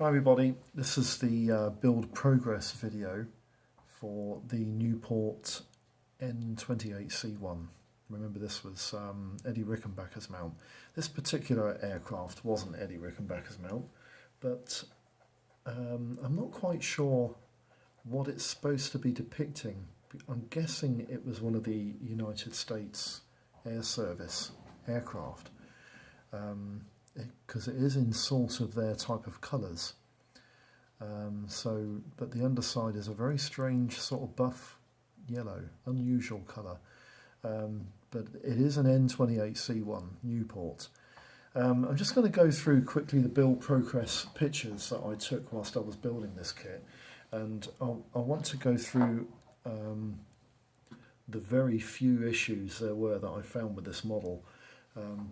Hi everybody, this is the build progress video for the Neiuport N-28C1. Remember, this was Eddie Rickenbacher's mount. This particular aircraft wasn't Eddie Rickenbacher's mount, but I'm not quite sure what it's supposed to be depicting. I'm guessing it was one of the United States Air Service aircraft. Because it is in sort of their type of colours. But the underside is a very strange sort of buff yellow, unusual colour. But it is an N-28C1 Neiuport. I'm just going to go through quickly the build progress pictures that I took whilst I was building this kit, and I want to go through the very few issues there were that I found with this model.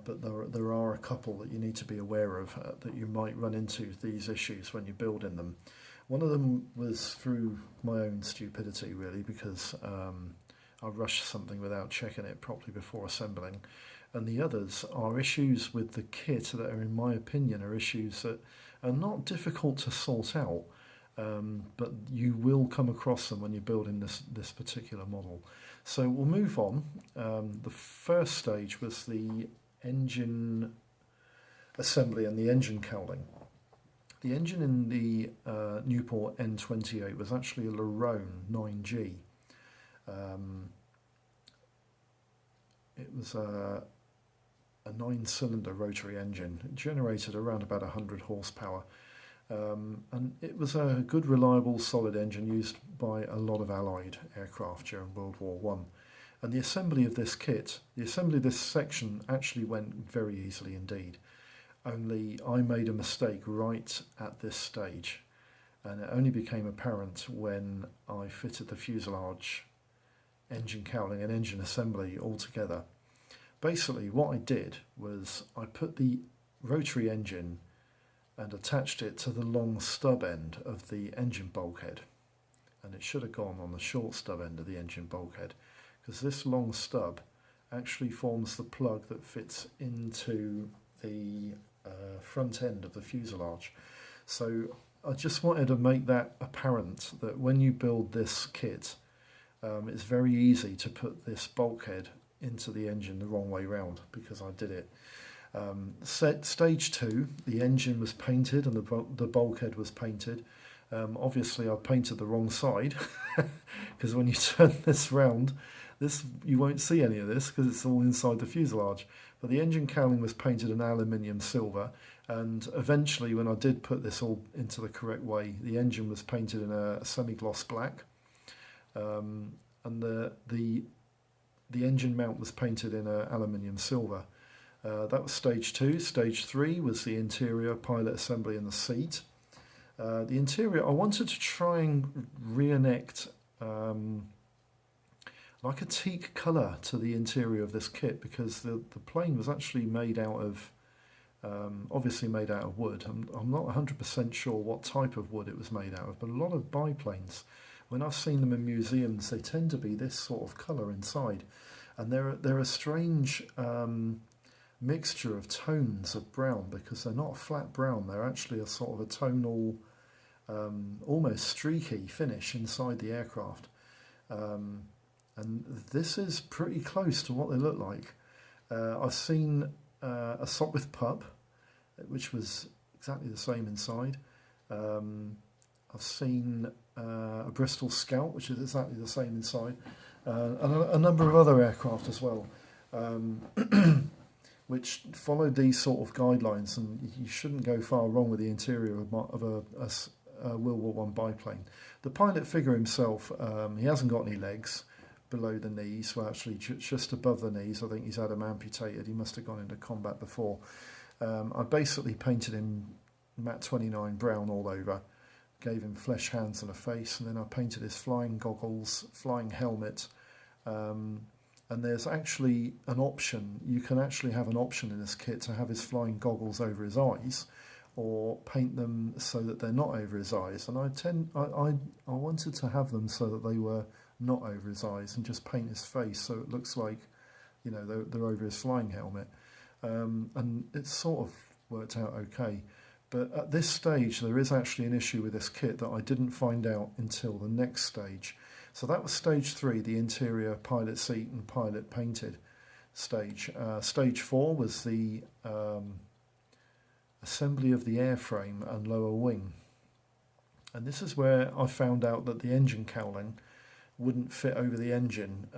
But there are a couple that you need to be aware of that you might run into these issues when you're building them. One of them was through my own stupidity, really, because I rushed something without checking it properly before assembling. And the others are issues with the kit that are, in my opinion, are issues that are not difficult to sort out, but you will come across them when you're building this particular model. So we'll move on. The first stage was the engine assembly and the engine cowling. The engine in the Neiuport N-28 was actually a Larone 9G. It was a 9-cylinder rotary engine. It generated around about 100 horsepower. And it was a good, reliable, solid engine used by a lot of Allied aircraft during World War I. And the assembly of this kit, the assembly of this section actually went very easily indeed. Only I made a mistake right at this stage, and it only became apparent when I fitted the fuselage, engine cowling and engine assembly all together. Basically what I did was I put the rotary engine and attached it to the long stub end of the engine bulkhead, and it should have gone on the short stub end of the engine bulkhead, because this long stub actually forms the plug that fits into the front end of the fuselage. So I just wanted to make that apparent, that when you build this kit, it's very easy to put this bulkhead into the engine the wrong way round, because I did it. Stage 2, the engine was painted and the bulkhead was painted. Obviously I painted the wrong side, because when you turn this round, you won't see any of this because it's all inside the fuselage. But the engine cowling was painted in aluminium silver, and eventually when I did put this all into the correct way, the engine was painted in a semi-gloss black, and the engine mount was painted in aluminium silver. That was stage 2. Stage 3 was the interior, pilot assembly and the seat. The interior, I wanted to try and reenact like a teak colour to the interior of this kit, because the plane was actually made out of, obviously made out of wood. I'm not 100% sure what type of wood it was made out of, but a lot of biplanes, when I've seen them in museums, they tend to be this sort of colour inside. And they're a strange mixture of tones of brown, because they're not a flat brown, they're actually a sort of a tonal, almost streaky finish inside the aircraft. And this is pretty close to what they look like. I've seen a Sopwith Pup, which was exactly the same inside. I've seen a Bristol Scout, which is exactly the same inside, and a number of other aircraft as well, which followed these sort of guidelines, and you shouldn't go far wrong with the interior of a World War I biplane. The pilot figure himself, he hasn't got any legs below the knees, well actually just above the knees. I think he's had them amputated. He must have gone into combat before. I basically painted him matte 29 brown all over, gave him flesh hands and a face, and then I painted his flying goggles, flying helmet, and there's actually an option. You can actually have an option in this kit to have his flying goggles over his eyes, or paint them so that they're not over his eyes. And I wanted to have them so that they were not over his eyes, and just paint his face so it looks like, you know, they're over his flying helmet. And it sort of worked out okay. But at this stage, there is actually an issue with this kit that I didn't find out until the next stage. So that was stage 3, the interior pilot seat and pilot painted stage. Stage 4 was the assembly of the airframe and lower wing. And this is where I found out that the engine cowling wouldn't fit over the engine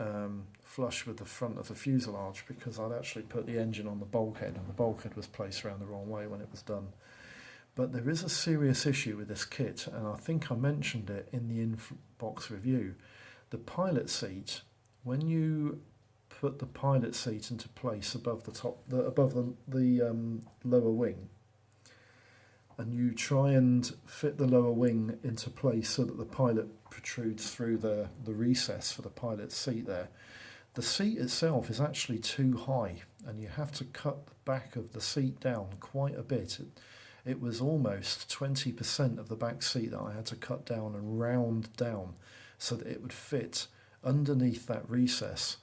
flush with the front of the fuselage, because I'd actually put the engine on the bulkhead, and the bulkhead was placed around the wrong way when it was done. But there is a serious issue with this kit, and I think I mentioned it in the inbox review. The pilot seat, when you put the pilot seat into place above the lower wing, and you try and fit the lower wing into place so that the pilot protrudes through the recess for the pilot seat there, the seat itself is actually too high, and you have to cut the back of the seat down quite a bit. It was almost 20% of the back seat that I had to cut down and round down so that it would fit underneath that recess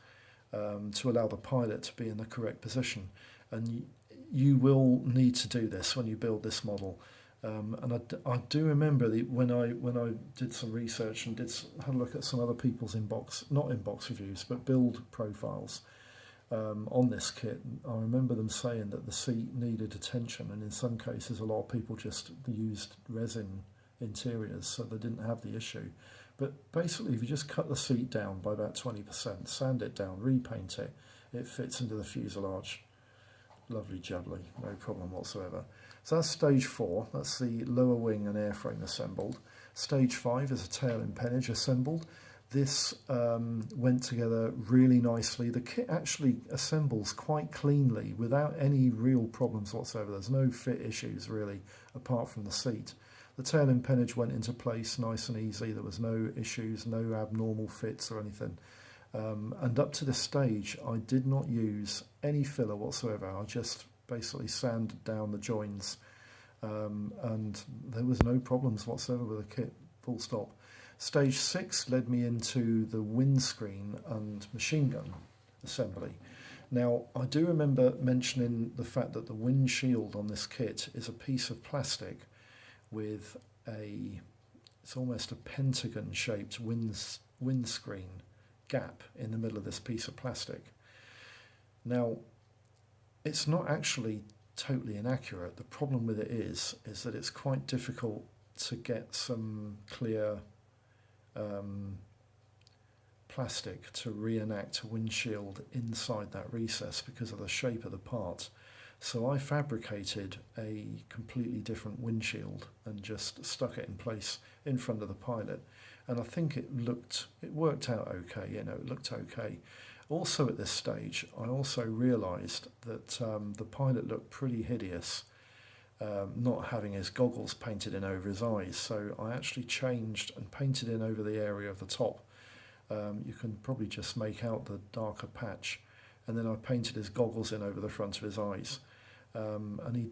to allow the pilot to be in the correct position. And you will need to do this when you build this model. And I do remember when I did some research and had a look at some other people's not inbox reviews, but build profiles on this kit. I remember them saying that the seat needed attention, and in some cases a lot of people just used resin interiors, so they didn't have the issue. But basically, if you just cut the seat down by about 20%, sand it down, repaint it, it fits into the fuselage. Lovely jubbly, no problem whatsoever. So that's stage 4, that's the lower wing and airframe assembled. Stage 5 is a tail empennage assembled. This went together really nicely. The kit actually assembles quite cleanly without any real problems whatsoever. There's no fit issues really, apart from the seat. The tail empennage went into place nice and easy. There was no issues, no abnormal fits or anything. And up to this stage, I did not use any filler whatsoever. I just basically sanded down the joins, and there was no problems whatsoever with the kit, full stop. Stage 6 led me into the windscreen and machine gun assembly. Now, I do remember mentioning the fact that the windshield on this kit is a piece of plastic with it's almost a pentagon-shaped windscreen gap in the middle of this piece of plastic. Now, it's not actually totally inaccurate. The problem with it is that it's quite difficult to get some clear plastic to reenact a windshield inside that recess because of the shape of the part. So I fabricated a completely different windshield and just stuck it in place in front of the pilot. And I think it worked out okay, it looked okay. Also at this stage, I also realised that the pilot looked pretty hideous, not having his goggles painted in over his eyes. So I actually changed and painted in over the area of the top. You can probably just make out the darker patch. And then I painted his goggles in over the front of his eyes. And he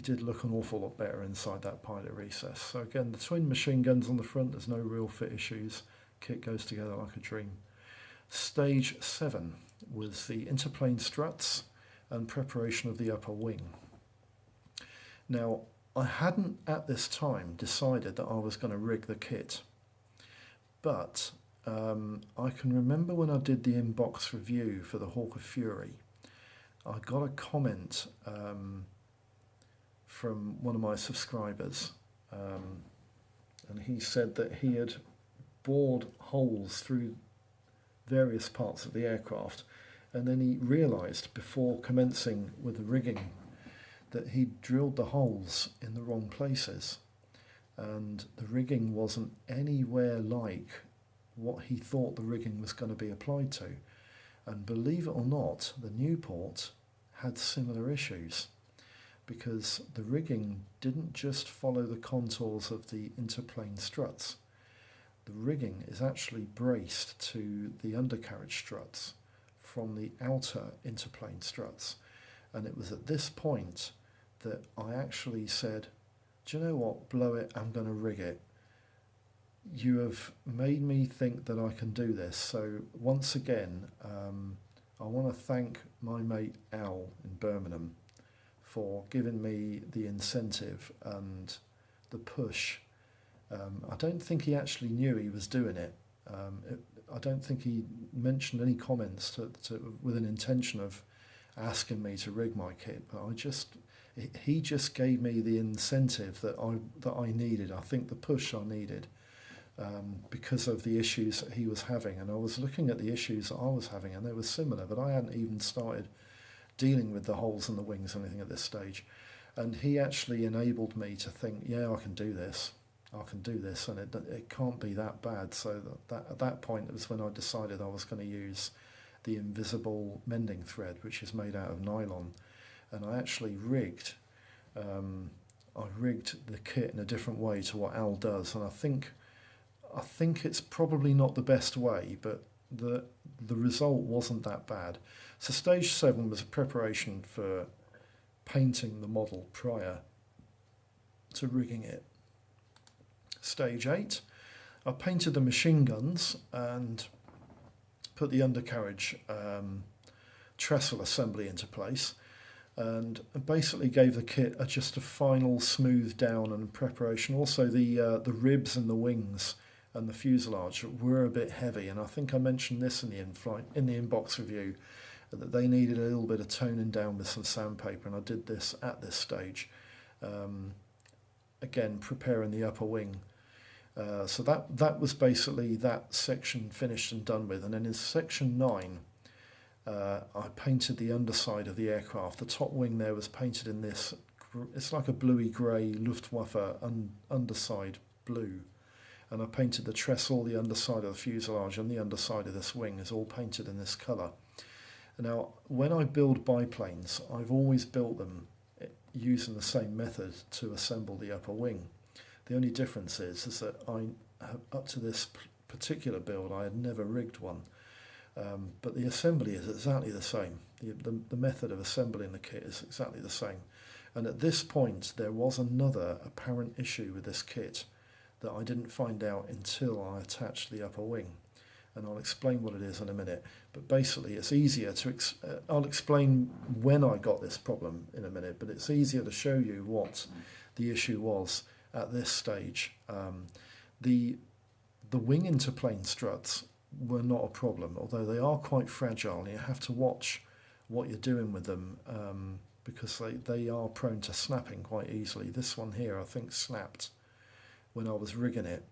did look an awful lot better inside that pilot recess. So again, the twin machine guns on the front, there's no real fit issues. Kit goes together like a dream. Stage 7 was the interplane struts and preparation of the upper wing. Now, I hadn't at this time decided that I was going to rig the kit, but I can remember when I did the inbox review for the Hawk of Fury, I got a comment from one of my subscribers, and he said that he had bored holes through various parts of the aircraft, and then he realised before commencing with the rigging that he'd drilled the holes in the wrong places, and the rigging wasn't anywhere like what he thought the rigging was going to be applied to. And believe it or not, the Neiuport had similar issues, because the rigging didn't just follow the contours of the interplane struts. The rigging is actually braced to the undercarriage struts from the outer interplane struts. And it was at this point that I actually said, do you know what, blow it, I'm going to rig it. You have made me think that I can do this. So once again, I want to thank my mate Al in Birmingham for giving me the incentive and the push. I don't think he actually knew he was doing it. I don't think he mentioned any comments with an intention of asking me to rig my kit, but he just gave me the incentive that I needed. I think the push I needed, because of the issues that he was having. And I was looking at the issues that I was having, and they were similar, but I hadn't even started dealing with the holes in the wings or anything at this stage. And he actually enabled me to think, yeah, I can do this, and it can't be that bad. So that at that point, it was when I decided I was going to use the invisible mending thread, which is made out of nylon. And I actually rigged the kit in a different way to what Al does, and I think it's probably not the best way, but the result wasn't that bad. So stage 7 was a preparation for painting the model prior to rigging it. Stage 8, I painted the machine guns and put the undercarriage trestle assembly into place, and basically gave the kit just a final smooth down and preparation. Also the ribs and the wings and the fuselage were a bit heavy, and I think I mentioned this in the inbox review, that they needed a little bit of toning down with some sandpaper, and I did this at this stage, again preparing the upper wing. So that was basically that section finished and done with. And then in section 9, I painted the underside of the aircraft. The top wing there was painted in this, it's like a bluey grey Luftwaffe underside blue. And I painted the trestle, the underside of the fuselage, and the underside of this wing is all painted in this colour. Now, when I build biplanes, I've always built them using the same method to assemble the upper wing. The only difference is that up to this particular build, I had never rigged one. But the assembly is exactly the same. The method of assembling the kit is exactly the same. And at this point, there was another apparent issue with this kit that I didn't find out until I attached the upper wing. And I'll explain what it is in a minute. But basically, it's easier to... I'll explain when I got this problem in a minute, but it's easier to show you what the issue was at this stage. The wing interplane struts were not a problem, although they are quite fragile, and you have to watch what you're doing with them, because they are prone to snapping quite easily. This one here, I think, snapped when I was rigging it,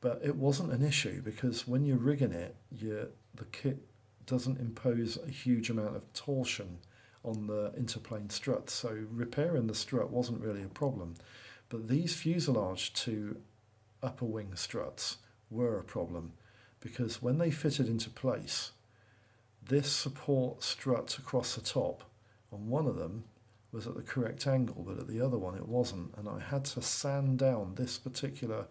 but it wasn't an issue, because when you're rigging it, the kit doesn't impose a huge amount of torsion on the interplane struts, so repairing the strut wasn't really a problem. But these fuselage to upper wing struts were a problem, because when they fitted into place, this support strut across the top on one of them was at the correct angle, but at the other one it wasn't, and I had to sand down this particular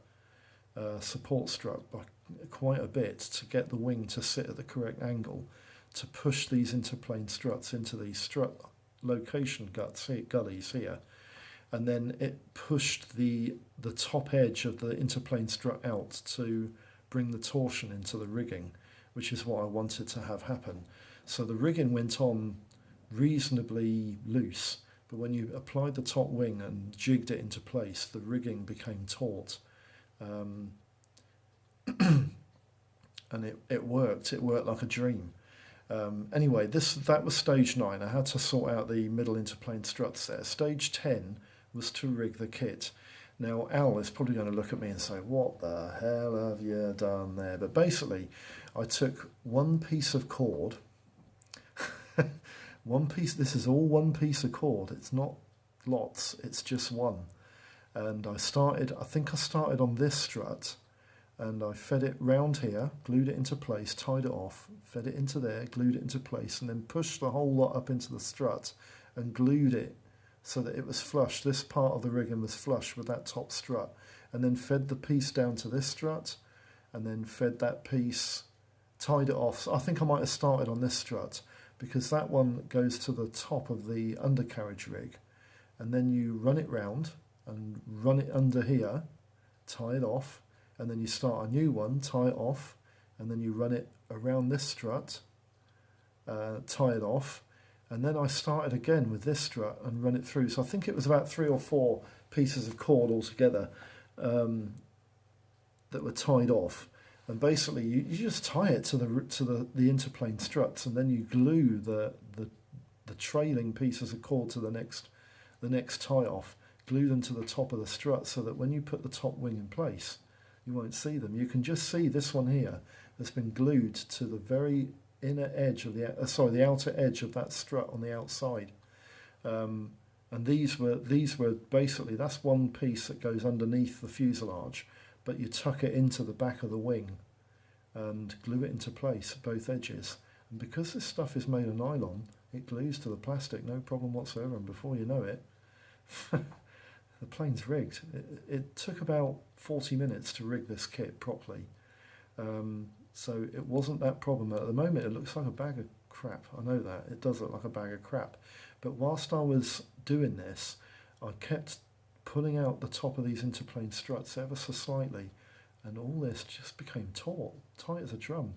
support strut by quite a bit to get the wing to sit at the correct angle to push these interplane struts into these strut location gullies here. And then it pushed the top edge of the interplane strut out to bring the torsion into the rigging, which is what I wanted to have happen. So the rigging went on reasonably loose, but when you applied the top wing and jigged it into place, the rigging became taut. And it worked. It worked like a dream. Anyway, that was stage 9. I had to sort out the middle interplane struts there. Stage 10 was to rig the kit. Now, Al is probably going to look at me and say, what the hell have you done there? But basically, I took one piece of cord, this is all one piece of cord. It's not lots, it's just one. And I think I started on this strut, and I fed it round here, glued it into place, tied it off, fed it into there, glued it into place, and then pushed the whole lot up into the strut and glued it so that it was flush. This part of the rigging was flush with that top strut, and then fed the piece down to this strut, and then fed that piece, tied it off. So I think I might have started on this strut, because that one goes to the top of the undercarriage rig, and then you run it round and run it under here, tie it off, and then you start a new one, tie it off, and then you run it around this strut, tie it off, And then I started again with this strut and run it through. So I think it was about 3 or 4 pieces of cord altogether that were tied off. And basically you just tie it to the interplane struts, and then you glue the trailing pieces of cord to the next tie off, glue them to the top of the strut, so that when you put the top wing in place, you won't see them. You can just see this one here has been glued to the very inner edge of the outer edge of that strut on the outside. And these were basically, that's one piece that goes underneath the fuselage, but you tuck it into the back of the wing and glue it into place at both edges. And because this stuff is made of nylon, it glues to the plastic, no problem whatsoever, and before you know it, the plane's rigged. It took about 40 minutes to rig this kit properly. So it wasn't that problem. At the moment it looks like a bag of crap. I know that. It does look like a bag of crap. But whilst I was doing this, I kept pulling out the top of these interplane struts ever so slightly, and all this just became taut, tight as a drum.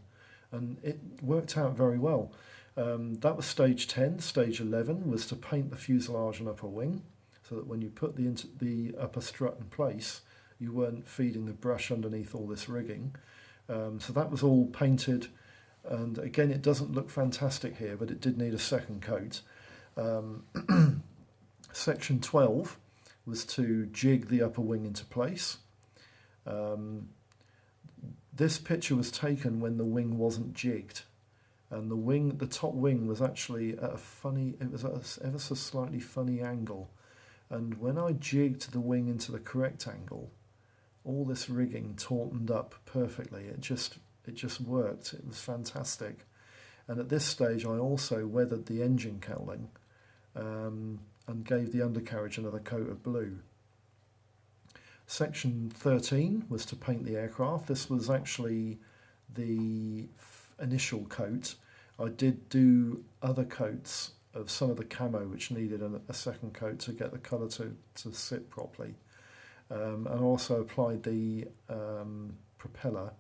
And it worked out very well. That was stage 10. Stage 11 was to paint the fuselage and upper wing, so that when you put the upper strut in place, you weren't feeding the brush underneath all this rigging. So that was all painted, and again, it doesn't look fantastic here, but it did need a second coat. Section 12 was to jig the upper wing into place. This picture was taken when the wing wasn't jigged, and the top wing was actually at it was at an ever so slightly funny angle. And when I jigged the wing into the correct angle, all this rigging tautened up perfectly. It just worked. It was fantastic. And at this stage, I also weathered the engine cowling and gave the undercarriage another coat of blue. Section 13 was to paint the aircraft. This was actually the initial coat. I did do other coats of some of the camo which needed a second coat to get the colour to sit properly. And also applied the propeller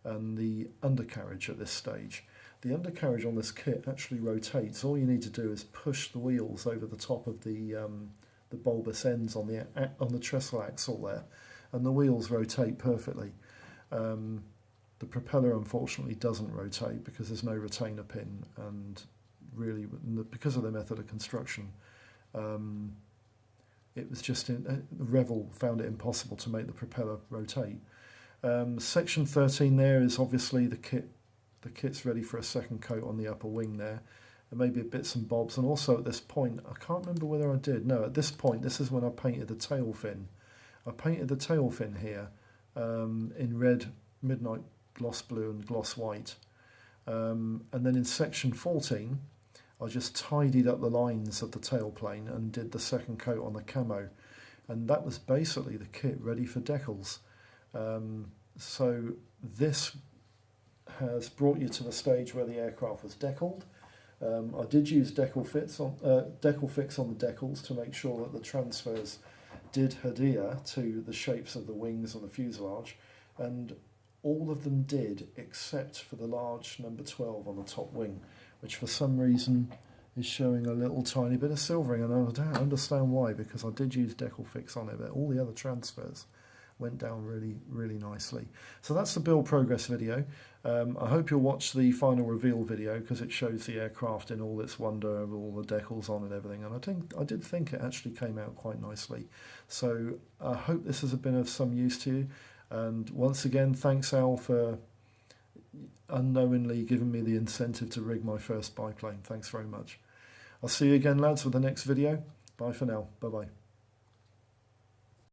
and the undercarriage at this stage. The undercarriage on this kit actually rotates. All you need to do is push the wheels over the top of the bulbous ends on the trestle axle there, and the wheels rotate perfectly. The propeller unfortunately doesn't rotate because there's no retainer pin, and really because of the method of construction, it was just Revell found it impossible to make the propeller rotate. Section 13 there is obviously the kit. The kit's ready for a second coat on the upper wing there, and maybe bits and bobs. And also at this point, I can't remember whether I did. No, at this point, this is when I painted the tail fin. I painted the tail fin here in red, midnight gloss blue and gloss white. And then in section 14, I just tidied up the lines of the tailplane and did the second coat on the camo. And that was basically the kit ready for decals. So this has brought you to the stage where the aircraft was decaled. I did use decal fix on the decals to make sure that the transfers did adhere to the shapes of the wings and the fuselage, and all of them did except for the large number 12 on the top wing, which for some reason is showing a little tiny bit of silvering, and I don't understand why, because I did use decal fix on it, but all the other transfers went down really, really nicely. So that's the build progress video. I hope you'll watch the final reveal video, because it shows the aircraft in all its wonder, with all the decals on and everything, and I did think it actually came out quite nicely. So I hope this has been of some use to you, and once again, thanks Al for unknowingly giving me the incentive to rig my first biplane. Thanks very much. I'll see you again, lads, with the next video. Bye for now. Bye-bye.